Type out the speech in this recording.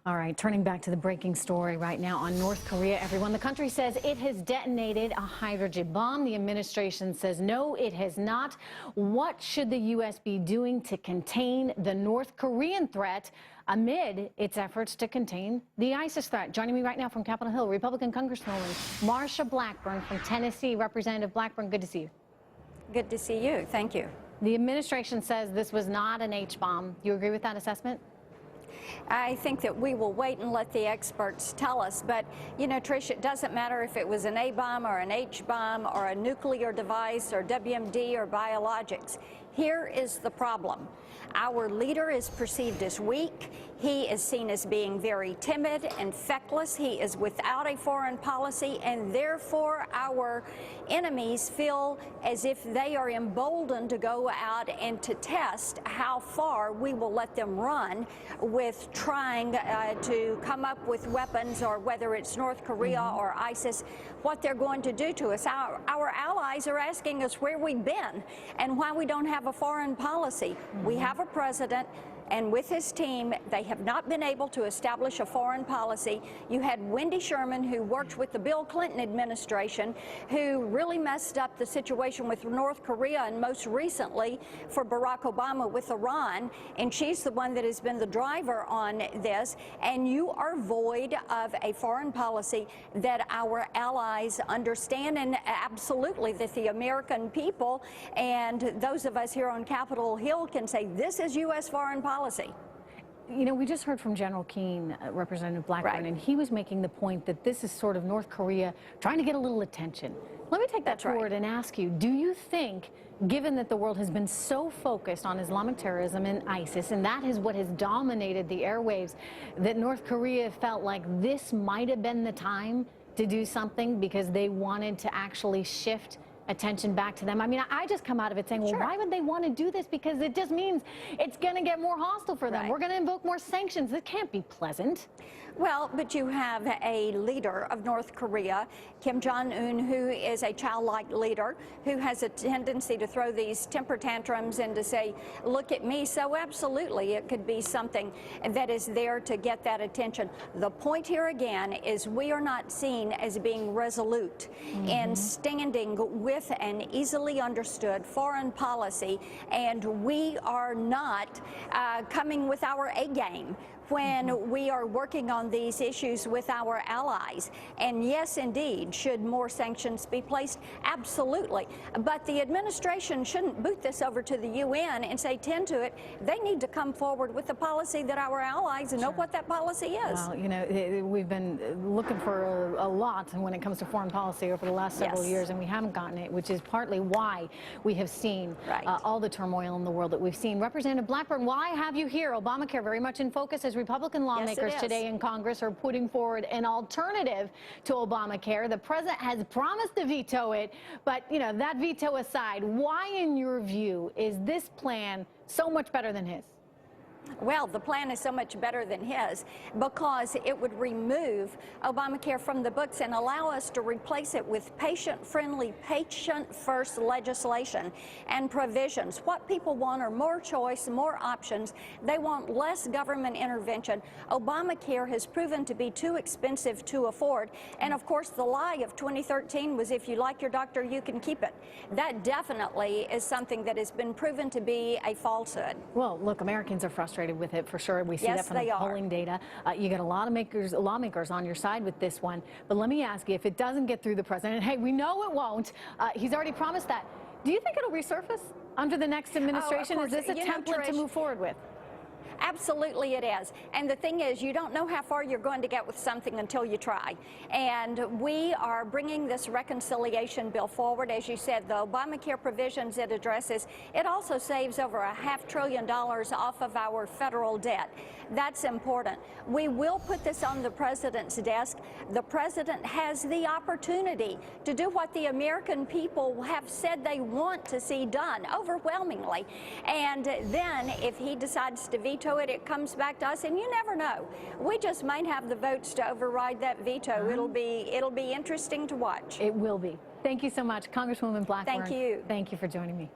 All right, turning back to the breaking story right now on North Korea, everyone. The country says it has detonated a hydrogen bomb. The administration says no, it has not. What should the U.S. be doing to contain the North Korean threat amid its efforts to contain the ISIS threat? Joining me right now from Capitol Hill, Republican Congresswoman Marsha Blackburn from Tennessee. Representative Blackburn, good to see you. Good to see you. Thank you. The administration says this was not an H-bomb. You agree with that assessment? I think that we will wait and let the experts tell us. But, you know, Trish, it doesn't matter if it was an A-bomb or an H-bomb or a nuclear device or WMD or biologics. Here is the problem. Our leader is perceived as weak. He is seen as being very timid and feckless. He is without a foreign policy, and therefore our enemies feel as if they are emboldened to go out and to test how far we will let them run with trying to come up with weapons, or whether it's North Korea or ISIS, what they're going to do to us. Our allies are asking us where we've been and why we don't have a foreign policy. We have a president, and with his team, they have not been able to establish a foreign policy. You had Wendy Sherman, who worked with the Bill Clinton administration, who really messed up the situation with North Korea, and most recently for Barack Obama with Iran, and she's the one that has been the driver on this. And you are void of a foreign policy that our allies understand, and absolutely that the American people and those of us here on Capitol Hill can say this is U.S. foreign policy. You know, we just heard from General Keane, Representative Blackburn, and he was making the point that this is sort of North Korea trying to get a little attention. Let me take that forward and ask you, do you think, given that the world has been so focused on Islamic terrorism and ISIS, and that is what has dominated the airwaves, that North Korea felt like this might have been the time to do something because they wanted to actually shift attention back to them? I mean, I just come out of it saying, well, why would they want to do this? Because it just means it's going to get more hostile for them. We're going to invoke more sanctions. It can't be pleasant. Well, but you have a leader of North Korea, Kim Jong-un, who is a childlike leader, who has a tendency to throw these temper tantrums and to say, look at me. So absolutely, it could be something that is there to get that attention. The point here again is we are not seen as being resolute in standing with an easily understood foreign policy, and we are not coming with our A game when we are working on these issues with our allies. And yes, indeed, should more sanctions be placed? Absolutely. But the administration shouldn't boot this over to the UN and say, tend to it. They need to come forward with a policy that our allies know what that policy is. Well, you know, we've been looking for a lot when it comes to foreign policy over the last several years, and we haven't gotten it, which is partly why we have seen all the turmoil in the world that we've seen. Representative Blackburn, why have you here? Obamacare very much in focus as Republican lawmakers today in Congress are putting forward an alternative to Obamacare. The president has promised to veto it, but, you know, that veto aside, why, in your view, is this plan so much better than his? Well, the plan is so much better than his because it would remove Obamacare from the books and allow us to replace it with patient-friendly, patient-first legislation and provisions. What people want are more choice, more options. They want less government intervention. Obamacare has proven to be too expensive to afford. And, of course, the lie of 2013 was if you like your doctor, you can keep it. That definitely is something that has been proven to be a falsehood. Well, look, Americans are frustrated with it for sure. We see that from the polling data. You get a lot of lawmakers on your side with this one. But let me ask you, if it doesn't get through the president, and hey, we know it won't. He's already promised that. Do you think it'll resurface under the next administration? Is this a template to move forward with? Absolutely it is. And the thing is, you don't know how far you're going to get with something until you try. And we are bringing this reconciliation bill forward. As you said, the Obamacare provisions it addresses, it also saves over $500 billion off of our federal debt. That's important. We will put this on the president's desk. The president has the opportunity to do what the American people have said they want to see done overwhelmingly. And then if he decides to veto it, it comes back to us, and you never know. We just might have the votes to override that veto. It'll be interesting to watch. It will be. Thank you so much, Congresswoman Blackburn. Thank you. Thank you for joining me.